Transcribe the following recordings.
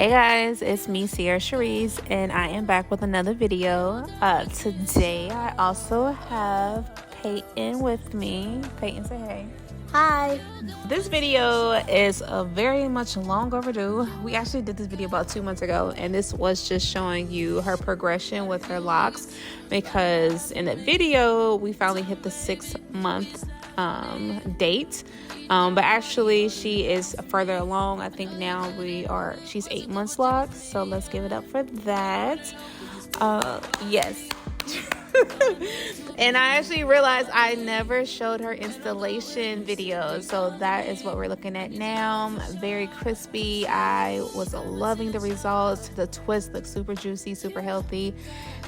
Hey guys, it's me, Sierra Cherise, and I am back with another video. Today I also have Peyton with me. Peyton, say hey. Hi. This video is very much long overdue. We actually did this video about 2 months ago, and this was just showing you her progression with her locks, because in that video we finally hit the 6-month date, but actually she is further along. I think now she's 8 months locked, so let's give it up for that. Yes. And I actually realized I never showed her installation video, so that is what we're looking at now. Very crispy. I was loving the results. The twist looks super juicy, super healthy,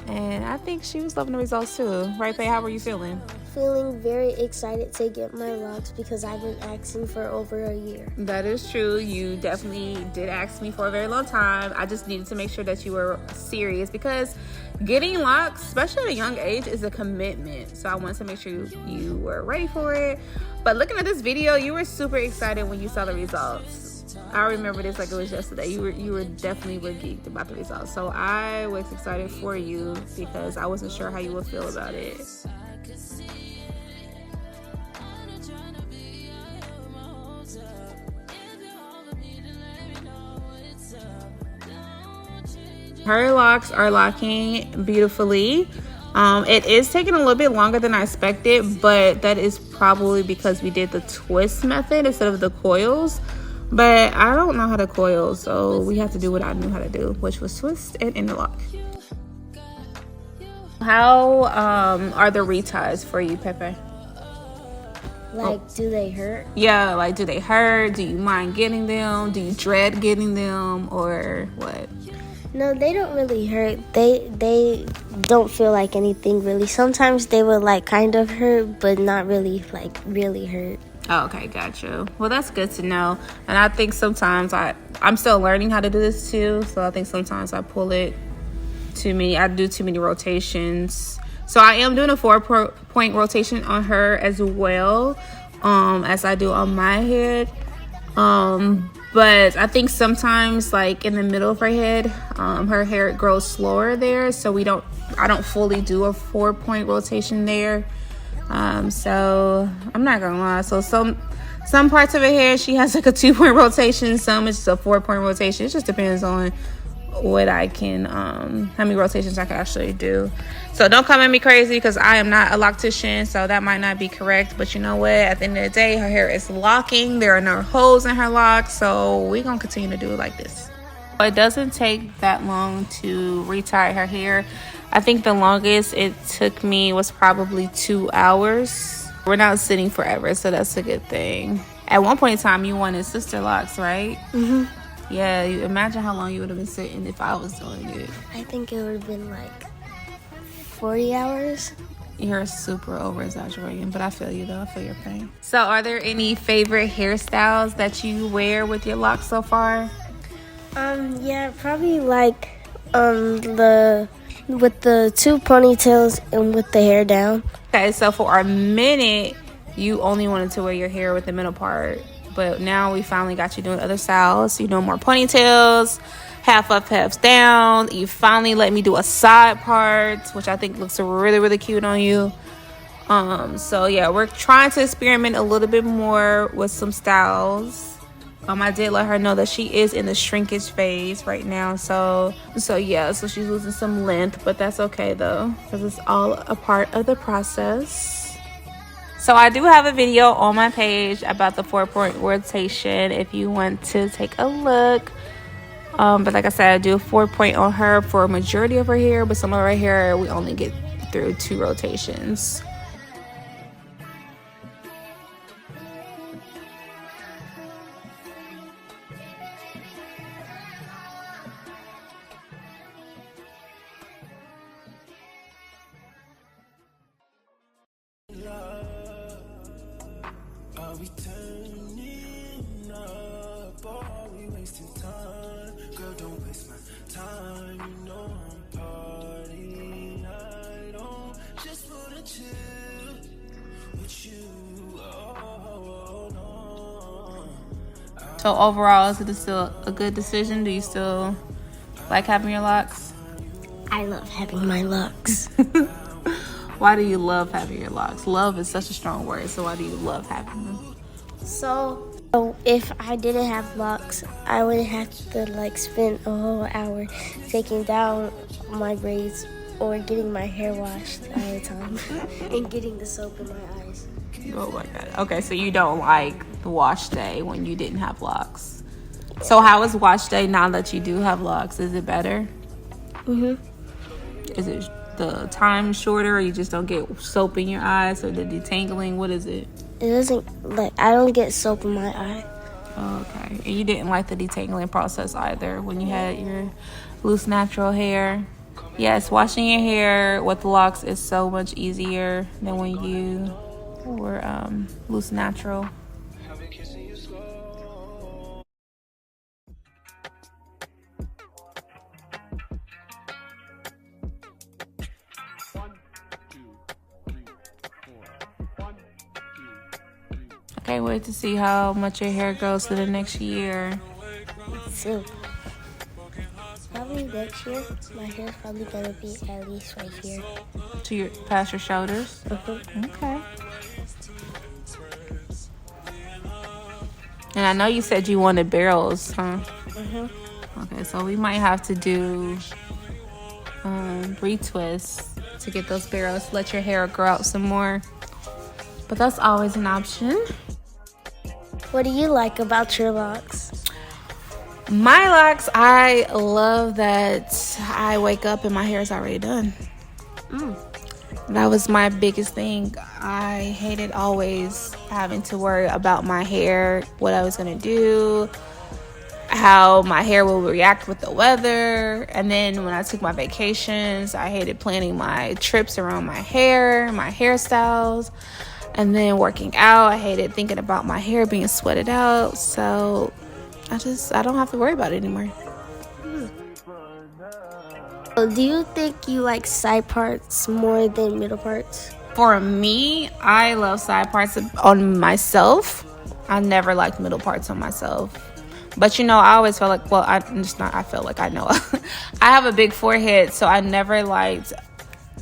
and I think she was loving the results too. Right, Pey? How were you feeling? Feeling very excited to get my locks because I've been asking for over a year. That is true. You definitely did ask me for a very long time. I just needed to make sure that you were serious, because getting locks, especially at a young age, is a commitment. So I wanted to make sure you were ready for it. But looking at this video, you were super excited when you saw the results. I remember this like it was yesterday. You were definitely geeked about the results. So I was excited for you because I wasn't sure how you would feel about it. Her locks are locking beautifully. It is taking a little bit longer than I expected, but that is probably because we did the twist method instead of the coils. But I don't know how to coil, so we have to do what I knew how to do, which was twist and interlock. How are the reties for you, Pepe? Do they hurt? Yeah, like, do they hurt? Do you mind getting them? Do you dread getting them, or what? No, they don't really hurt. They don't feel like anything really. Sometimes they will kind of hurt, but not really really hurt. Oh, okay, gotcha. Well, that's good to know. And I think sometimes I'm still learning how to do this too. So I think sometimes I pull it I do too many rotations. So I am doing a 4-point rotation on her as well, as I do on my head. But I think sometimes, like in the middle of her head, her hair grows slower there, so I don't fully do a 4-point rotation there. So I'm not gonna lie. So some parts of her hair she has like a 2-point rotation, some it's just a 4-point rotation. It just depends on what I can, how many rotations I can actually do. So don't come at me crazy, because I am not a loctician, so that might not be correct. But you know what? At the end of the day, her hair is locking. There are no holes in her locks, so we're gonna continue to do it like this. It doesn't take that long to retie her hair. I think the longest it took me was probably 2 hours. We're not sitting forever, so that's a good thing. At one point in time, you wanted sister locks, right? Mm-hmm. Yeah, imagine how long you would have been sitting if I was doing it. I think it would have been 40 hours. You're super over-exaggerating, but I feel you though. I feel your pain. So are there any favorite hairstyles that you wear with your locks so far? Yeah, probably with the 2 ponytails and with the hair down. Okay, so for a minute, you only wanted to wear your hair with the middle part. But now we finally got you doing other styles. You're doing more ponytails, half up, half down. You finally let me do a side part, which I think looks really, really cute on you. So yeah, we're trying to experiment a little bit more with some styles. I did let her know that she is in the shrinkage phase right now. So yeah, so she's losing some length, but that's okay though, because it's all a part of the process. So I do have a video on my page about the 4-point rotation if you want to take a look. But like I said, I do a 4-point on her for a majority of her hair, but some of her hair we only get through 2 rotations. Are we turning up or are we wasting time? Girl, don't waste my time. You know I'm partying. I don't just wanna chill with you. Oh, no. So overall, is it still a good decision? Do you still like having your locks? I love having my locks. Why do you love having your locks? Love is such a strong word, so why do you love having them? So if I didn't have locks, I would have to like spend a whole hour taking down my braids or getting my hair washed all the time and getting the soap in my eyes. Oh my god. Okay, so you don't like the wash day when you didn't have locks. So how is wash day now that you do have locks? Is it better? Is it the time shorter, or you just don't get soap in your eyes, or the detangling? What is it? It doesn't, like, I don't get soap in my eye. Oh, okay. And you didn't like the detangling process either when you had your loose natural hair. Yes, washing your hair with locks is so much easier than when you were loose natural. Can't wait to see how much your hair grows to the next year. So, probably next year, my hair's probably gonna be at least right here. To your past your shoulders? Okay. And I know you said you wanted barrels, huh? Okay, so we might have to do retwists to get those barrels, let your hair grow out some more. But that's always an option. What do you like about your locks? My locks, I love that I wake up and my hair is already done. That was my biggest thing. I hated always having to worry about my hair, what I was going to do, how my hair will react with the weather. And then when I took my vacations, I hated planning my trips around my hairstyles. And then working out, I hated thinking about my hair being sweated out. So I don't have to worry about it anymore. Do you think you like side parts more than middle parts? For me, I love side parts on myself. I never liked middle parts on myself. But I always felt like, I know. I have a big forehead, so I never liked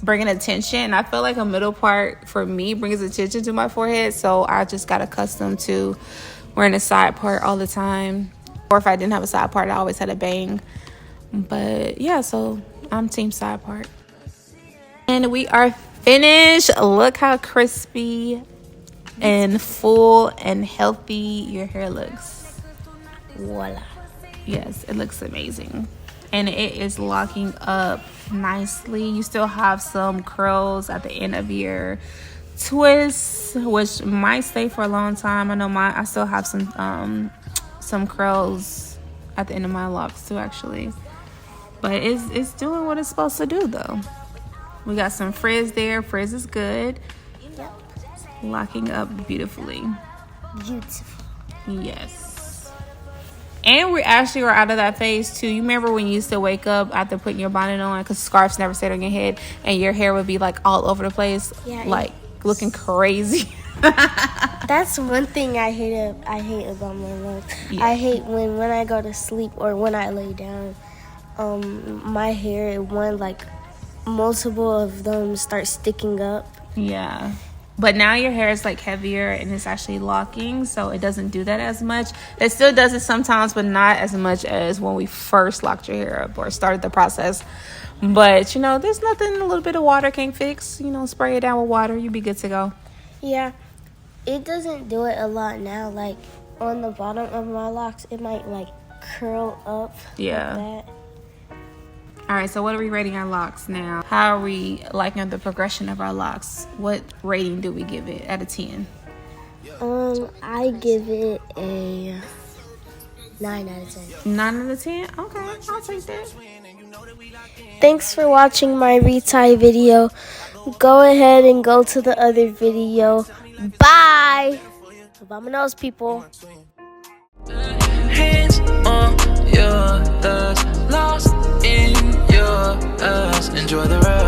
bringing attention. I feel like a middle part for me brings attention to my forehead, so I just got accustomed to wearing a side part all the time. Or if I didn't have a side part, I always had a bang. But yeah, so I'm team side part. And we are finished. Look how crispy and full and healthy your hair looks. Voila. Yes, it looks amazing. And it is locking up nicely. You still have some curls at the end of your twists, which might stay for a long time. I know I still have some curls at the end of my locks too, actually. But it's doing what it's supposed to do, though. We got some frizz there. Frizz is good. Yep. Locking up beautifully. Beautiful. Yes. And we actually were out of that phase too. You remember when you used to wake up after putting your bonnet on, because scarves never stayed on your head, and your hair would be like all over the place, looking crazy. That's one thing I hate about my locks. Yeah. I hate when I go to sleep or when I lay down, my hair, multiple of them start sticking up. Yeah. But now your hair is heavier and it's actually locking, so it doesn't do that as much. It still does it sometimes, but not as much as when we first locked your hair up or started the process. But there's nothing a little bit of water can't fix. Spray it down with water, you'll be good to go. Yeah, it doesn't do it a lot now. Like on the bottom of my locks, it might curl up. Yeah. Like that. All right, so what are we rating our locks now? How are we liking the progression of our locks? What rating do we give it out of 10? I give it a 9 out of 10. 9 out of 10? Okay, I'll take that. Thanks for watching my retie video. Go ahead and go to the other video. Bye! Vamonos, people. Hands on your thighs, lost in your eyes. Enjoy the ride.